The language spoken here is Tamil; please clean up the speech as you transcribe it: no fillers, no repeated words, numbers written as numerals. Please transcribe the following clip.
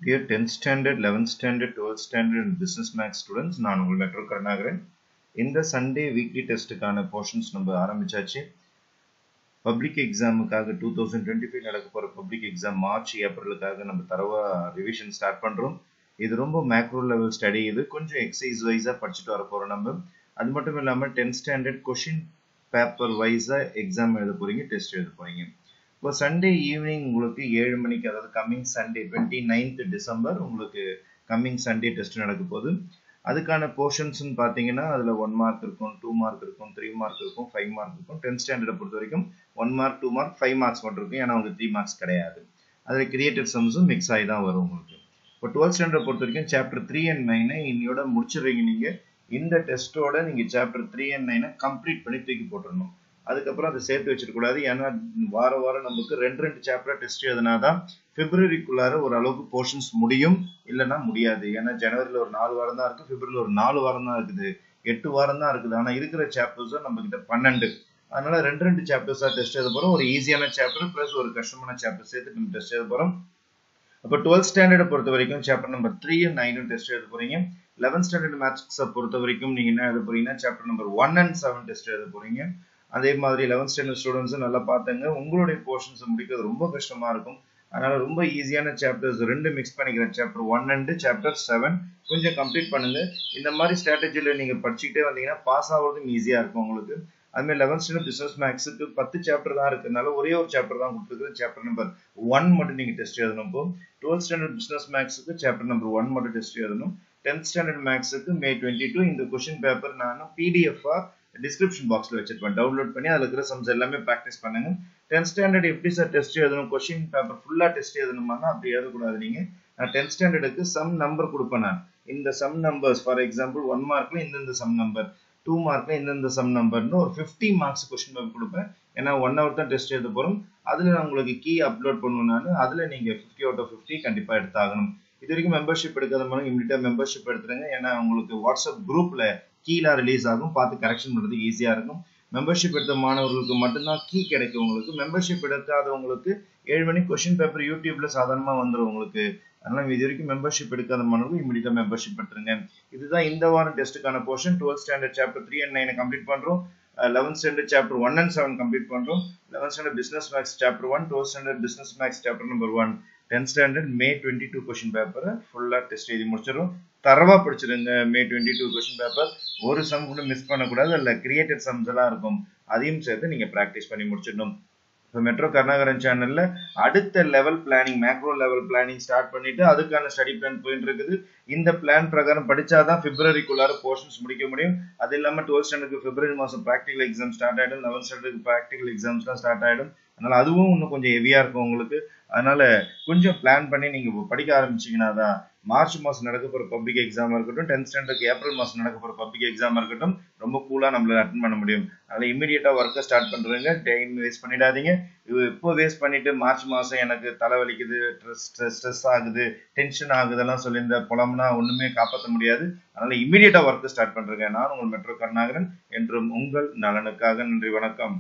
Dear 10th standard, 11th standard, 12th standard and business maths students, நான் உங்கள் மெட்ரோ கருணாகரன். இந்த சண்டே வீக்லி டெஸ்ட்டுக்கான போர்ஷன்ஸ் நம்ம ஆரம்பிச்சாச்சு. பப்ளிக் எக்ஸாமுக்காக 2025 நடக்க போகிற பப்ளிக் எக்ஸாம் மார்ச் ஏப்ரலுக்காக நம்ம தரவாக ரிவிஷன் ஸ்டார்ட் பண்ணுறோம். இது ரொம்ப மேக்ரோ லெவல் ஸ்டடி. இது கொஞ்சம் எக்ஸசைஸ் வைஸாக படிச்சுட்டு வர போகிறோம் நம்ம. அது மட்டும் இல்லாமல் 10th ஸ்டாண்டர்ட் கொஷின் பேப்பர் வைஸாக எக்ஸாம் எழுத போகிறீங்க, டெஸ்ட் எழுத போகிறீங்க. இப்போ சண்டே ஈவினிங் உங்களுக்கு 7 மணிக்கு, அதாவது கம்மிங் சண்டே 29th டிசம்பர் உங்களுக்கு கம்மிங் சண்டே டெஸ்ட் நடக்க போகுது. அதுக்கான போர்ஷன்ஸ்ன்னு பார்த்தீங்கன்னா அதில் 1 மார்க் இருக்கும், 2 மார்க் இருக்கும், 3 மார்க் இருக்கும், 5 மார்க் இருக்கும். 10th ஸ்டாண்டர்டை பொறுத்த வரைக்கும் 1 மார்க், 2 மார்க், 5 மார்க்ஸ் மட்டும் இருக்கும். ஏன்னா உங்களுக்கு 3 மார்க்ஸ் கிடையாது. அதில் கிரியேட்டட் சம்ஸும் மிக்ஸ் ஆகி தான் வரும் உங்களுக்கு. இப்போ 12th ஸ்டாண்டர்டை பொறுத்த வரைக்கும் சாப்டர் 3 and 9 இன்னையோட முடிச்சிடுறீங்க. நீங்கள் இந்த டெஸ்ட்டோட நீங்கள் சாப்டர் 3 and 9 கம்ப்ளீட் பண்ணி தூக்கி போட்டுடணும். அதுக்கப்புறம் அதை சேர்த்து வச்சிடக்கூடாது. ஏன்னா வாரம் நமக்கு ரெண்டு சாப்டர் டெஸ்ட் எழுதினாதான் பிப்ரவரிக்குள்ளார ஓரளவுக்கு போர்ஷன்ஸ் முடியும், இல்லைன்னா முடியாது. ஏன்னா ஜனவரியில் ஒரு 4 வாரம் தான் இருக்கு, பிப்ரவரியில் ஒரு 4 வாரம் தான் இருக்குது, 8 வாரம் தான் இருக்குது. ஆனால் இருக்கிற சாப்டர்ஸும் நம்ம கிட்ட 12. அதனால ரெண்டு சாப்டர்ஸாக டெஸ்ட் எழுத போகிறோம். ஒரு ஈஸியான சாப்டர் பிளஸ் ஒரு கஷ்டமான சாப்டர் சேர்த்து நம்ம டெஸ்ட் எழுத போகிறோம். அப்போ 12th ஸ்டாண்டர்டை பொறுத்த வரைக்கும் சாப்டர் நம்பர் 3 and 9 டெஸ்ட் எழுத போறீங்க. 11th ஸ்டாண்டர்ட் மேத்ஸை பொறுத்த வரைக்கும் நீங்க என்ன எழுத போறீங்கன்னா சாப்டர் நம்பர் 1 and 7 டெஸ்ட் எழுத போறீங்க. அதே மாதிரி 11th ஸ்டாண்டர்ட் ஸ்டூடெண்ட்ஸும் நல்லா பார்த்துங்க. உங்களுடைய போர்ஷன்ஸை முடிக்கிறது ரொம்ப கஷ்டமா இருக்கும். அதனால ரொம்ப ஈஸியான சாப்டர்ஸ் ரெண்டு மிக்ஸ் பண்ணிக்கிறேன். சாப்டர் 1 and சாப்டர் 7 கொஞ்சம் கம்ப்ளீட் பண்ணுங்க. இந்த மாதிரி ஸ்ட்ராட்டஜியில் நீங்க படிச்சுக்கிட்டே வந்தீங்கன்னா பாஸ் ஆகிறதும் ஈஸியா இருக்கும் உங்களுக்கு. அதுமாதிரி 11th ஸ்டாண்டர்ட் பிசினஸ் மேக்ஸுக்கு 10 சாப்டர் தான் இருக்கிறதுனால ஒரே ஒரு சாப்டர் தான் கொடுத்துருக்குது. சாப்டர் நம்பர் 1 மட்டும் நீங்க டெஸ்ட் எழுதணும். இப்போ 12th ஸ்டாண்டர்ட் பிசினஸ் மேக்ஸுக்கு சாப்டர் நம்பர் 1 மட்டும் டெஸ்ட் எழுதணும். 10th ஸ்டாண்டர்ட் மேக்ஸுக்கு May 22 இந்த கொஸ்டின் பேப்பர் நான் பிடிஎஃப் டிஸ்கிரிப்ஷன் பாக்ஸ்ல வச்சிருப்பேன். டவுன்லோட் பண்ணி அதில் இருக்கிற சம்ஸ் எல்லாமே ப்ராக்டிஸ் பண்ணுங்க. 10th ஸ்டாண்டர்ட் எப்படி சார் டெஸ்ட் எழுதணும், கொஸ்டின் பேப்பர் ஃபுல்லா டெஸ்ட் எழுதணுமானா அப்படி எழுதக்கூடாது. நீங்க 10th ஸ்டாண்டர்டுக்கு சம் நம்பர் கொடுப்பேன் நான். இந்த சம் நம்பர்ஸ் ஃபார் எக்ஸாம்பிள் 1 மார்க்ல இந்த சம் நம்பர், 2 மார்க்ல இந்த சம் நம்பர்னு ஒரு 50 மார்க்ஸ் கொஸ்டின் பேப்பர் கொடுப்பேன். ஏன்னா 1 hour தான் டெஸ்ட் எழுத போறோம். அதுல நான் உங்களுக்கு கீ அப்லோட் பண்ணுவேன். நான் அதுல நீங்க 50 out of 50 கண்டிப்பா எடுத்தாகணும். இது வரைக்கும் மெம்பர்ஷிப் எடுக்காத மாதிரி இமிடியா மெம்பர்ஷிப் எடுத்துருங்க. ஏன்னா உங்களுக்கு வாட்ஸ்அப் குரூப்ல கீழே ரிலீஸ் ஆகும், பார்த்து கரெக்ஷன் பண்றதுக்கு ஈஸியா இருக்கும். மெம்பர்ஷிப் எடுத்த மாணவர்களுக்கு மட்டும்தான் கீ கிடைக்கும் உங்களுக்கு. மெம்பர்ஷிப் எடுக்காதவங்களுக்கு 7 மணிக்கு கொஸ்டின் பேப்பர் யூடியூப்ல சாதாரணமா வந்துடும் உங்களுக்கு. அதனால இது வரைக்கும் மெம்பர்ஷிப் எடுக்காத மாணவர்கள் இமிடியா மெம்பர்ஷிப் எடுத்துருங்க. இதுதான் இந்த வாரம் டெஸ்ட்டுக்கான portion. 12th standard chapter 3 and 9 complete பண்றோம். 11th standard chapter 1 and 7 complete பண்றோம். 11th standard business maths chapter 1, 12th standard business maths chapter number 1, 10th standard May 22 question பேப்பரை ஃபுல்லா டெஸ்ட் எழுதி முடிச்சிடும். தரவா படிச்சிருங்க. May 22 கொஸ்டின் பேப்பர் ஒரு சம் கூட மிஸ் பண்ணக்கூடாது. அதுல கிரியேட்டட் சம்ஸ் எல்லாம் இருக்கும், அதையும் சேர்த்து நீங்க பிராக்டிஸ் பண்ணி முடிச்சிடணும். இப்போ மெட்ரோ கருணாகரன் சேனல்ல அடுத்த level planning, macro level planning start பண்ணிட்டு அதுக்கான ஸ்டடி பிளான் போயிட்டு இருக்குது. இந்த பிளான் பிரகாரம் படிச்சாதான் பிப்ரவரிக்குள்ளார போர்ஷன்ஸ் முடிக்க முடியும். அது இல்லாம 12th ஸ்டாண்டர்டுக்கு பிப்ரவரி மாசம் ப்ராக்டிகல் எக்ஸாம் ஸ்டார்ட் ஆயிடும். 11th ஸ்டாண்டர்டுக்கு ப்ராக்டிகல் எக்ஸாம்ஸ்லாம் ஸ்டார்ட் ஆயிடும். அதனால அதுவும் இன்னும் கொஞ்சம் ஹெவியா இருக்கும் உங்களுக்கு. அதனால கொஞ்சம் பிளான் பண்ணி நீங்க படிக்க ஆரம்பிச்சீங்கன்னா தான் மார்ச் மாசம் நடக்க போற பப்ளிக் எக்ஸாமா இருக்கட்டும், 10th ஸ்டாண்டர்டுக்கு ஏப்ரல் மாசம் நடக்க போற பப்ளிக் எக்ஸாமா இருக்கட்டும், ரொம்ப கூலா நம்மளால அட்டென்ட் பண்ண முடியும். அதனால இமீடியட்டா ஒர்க்கை ஸ்டார்ட் பண்றீங்க. டைம் வேஸ்ட் பண்ணிடாதீங்க. இப்போ வேஸ்ட் பண்ணிட்டு மார்ச் மாசம் எனக்கு தலைவலிக்குது, ஸ்ட்ரெஸ் ஆகுது, டென்ஷன் ஆகுதெல்லாம் சொல்லி இந்த புலம்னா ஒண்ணுமே காப்பாற்ற முடியாது. அதனால இமீடியட்டா ஒர்க்கை ஸ்டார்ட் பண்றேங்க. நான் உங்கள் மெட்ரோ கருணாகரன், என்றும் உங்கள் நலனுக்காக. நன்றி, வணக்கம்.